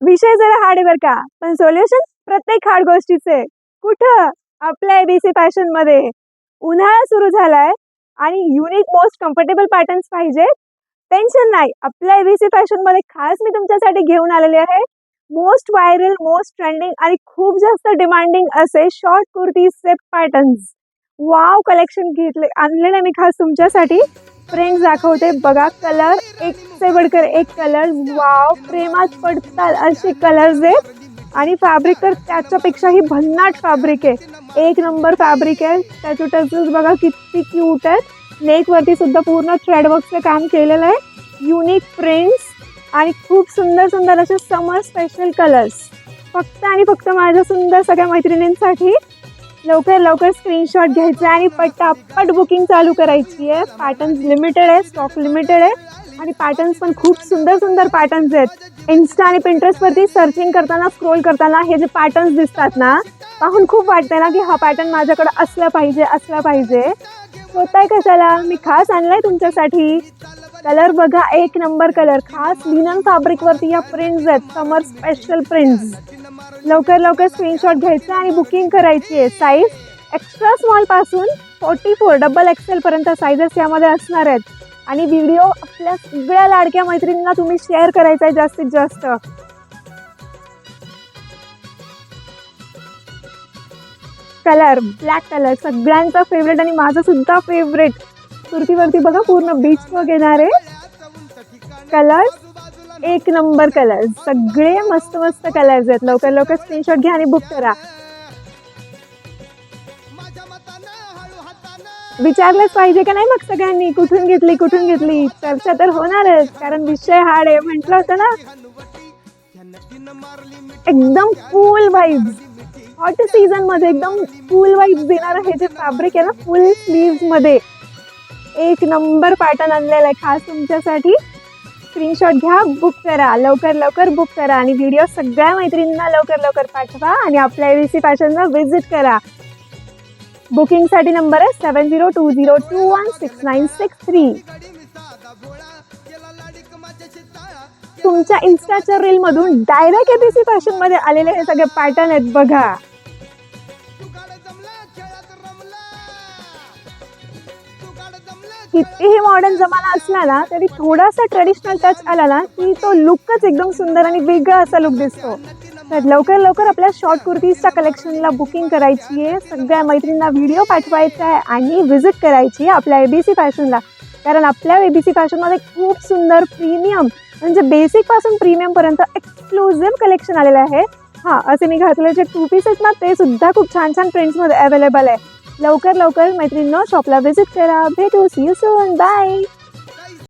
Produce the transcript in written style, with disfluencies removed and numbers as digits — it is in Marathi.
विषय जरा हार्ड आहे बरं का, पण सोल्युशन प्रत्येक हार्ड गोष्टीचे कुठं आपल्या एबीसी फॅशन मध्ये. उन्हाळा सुरू झालाय आणि युनिक मोस्ट कम्फर्टेबल पॅटर्न्स पाहिजे. टेन्शन नाही, आपल्या एबीसी फॅशन मध्ये खास मी तुमच्यासाठी घेऊन आलेले आहे मोस्ट व्हायरल, मोस्ट ट्रेंडिंग आणि खूप जास्त डिमांडिंग असे शॉर्ट कुर्तीजचे पॅटर्न्स. वाव कलेक्शन घेतले आणलेले मी खास तुमच्यासाठी. फ्रेंड्स दाखवते बघा, कलर एक से बढ़कर एक कलर. वाव, प्रेमात पडतात असे कलर्स आहेत आणि फॅब्रिक तर त्याच्यापेक्षाही भन्नाट फॅब्रिक आहे. एक नंबर फॅब्रिक आहे. त्याचे टचेस बघा किती क्यूट आहेत. नेक वरती सुद्धा पूर्ण थ्रेडवर्कचं काम केलेलं आहे. युनिक प्रिंट्स आणि खूप सुंदर सुंदर असे समर स्पेशल कलर्स. फक्त आणि फक्त माझ्या सुंदर सगळ्या मैत्रिणींसाठी लवकर लवकर स्क्रीनशॉट घ्यायचा आणि पटापट बुकिंग चालू करायची आहे. पॅटर्न्स लिमिटेड आहे, स्टॉक लिमिटेड आहे आणि पॅटर्न्स पण खूप सुंदर सुंदर पॅटर्न्स आहेत. इन्स्टा आणि पिंटरेस्टवरती सर्चिंग करताना, स्क्रोल करताना हे जे पॅटर्न्स दिसतात ना, पाहून खूप वाटतंय ना की हा पॅटर्न माझ्याकडे असला पाहिजे असला पाहिजे. होताय कशाला, मी खास आणलाय तुमच्यासाठी. कलर बघा, एक नंबर कलर. खास लिनन फॅब्रिकवरती या प्रिंट्स आहेत, समर स्पेशल प्रिंट्स. लवकर लवकर स्क्रीनशॉट घ्यायचा आणि बुकिंग करायची आहे. साईज एक्स्ट्रा स्मॉल पासून 44 डबल एक्सेल पर्यंत साईजेस यामध्ये असणार आहेत. आणि व्हिडिओ आपल्या सगळ्या लाडक्या मैत्रिणींना तुम्ही शेअर करायचा आहे जास्तीत जास्त. कलर ब्लॅक कलर सगळ्यांचा फेवरेट आणि माझा सुद्धा फेवरेट. कुर्तीवरती बघा पूर्ण बीच वर्क येणार आहे. कलर एक नंबर कलर, सगळे मस्त मस्त कलर्स आहेत. लवकर लवकर स्क्रीनशॉट घ्या आणि बुक करा. विचारलंच पाहिजे का नाही मग सगळ्यांनी, कुठून घेतली कुठून घेतली. चर्चा तर होणारच, कारण विषय हार्ड आहे म्हटलं होतं ना. एकदम फुल वाइब्स, हॉट सीझन मध्ये एकदम फुल वाइब्स देणारं हे जे फॅब्रिक आहे ना, फुल स्लीव्स मध्ये एक नंबर पॅटर्न आणलेला आहे खास तुमच्यासाठी. स्क्रीनशॉट घ्या, बुक करा, लवकर लवकर बुक करा आणि व्हिडिओ सगळ्या मैत्रिणींना लवकर लवकर पाठवा आणि आपल्या एबीसी फॅशनला विजिट करा. बुकिंगसाठी नंबर आहे 7020216963. तुमच्या इन्स्टाच्या रील मधून डायरेक्ट एबीसी फॅशन मध्ये आलेले हे सगळे पॅटर्न आहेत बघा. कितीही मॉडर्न जमाना असला ना तरी थोडासा ट्रेडिशनल टच आला ना की तो लुकच एकदम सुंदर आणि वेगळा असा लुक दिसतो. तर लवकर लवकर आपल्या शॉर्ट कुर्तीजच्या कलेक्शनला बुकिंग करायची आहे. सगळ्या मैत्रिणींना व्हिडिओ पाठवायचा आहे आणि व्हिजिट करायची आहे आपल्या एबीसी फॅशनला. कारण आपल्या एबीसी फॅशनमध्ये खूप सुंदर प्रीमियम, म्हणजे बेसिक पासून प्रीमियम पर्यंत एक्सक्लुझिव्ह कलेक्शन आलेलं आहे. हां, असे मी घातले जे 2 पीस आहेत ना, ते सुद्धा खूप छान छान प्रिंट्समध्ये अवेलेबल आहे. लवकर लवकर मैत्रिणींनो शॉपला व्हिजिट करा. भेटू, सी यू सून, बाय.